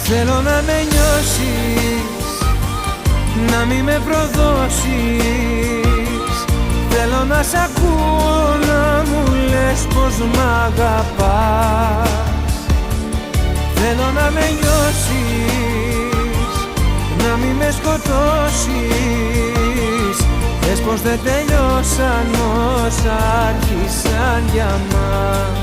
Θέλω να με νιώσεις, να μη με προδώσεις. Θέλω να σ' ακούω να μου λες πως μ' αγαπάς. Θέλω να με νιώσεις, να μη με σκοτώσεις. Πες πως δεν τελειώσαν όσα άρχισαν για μας.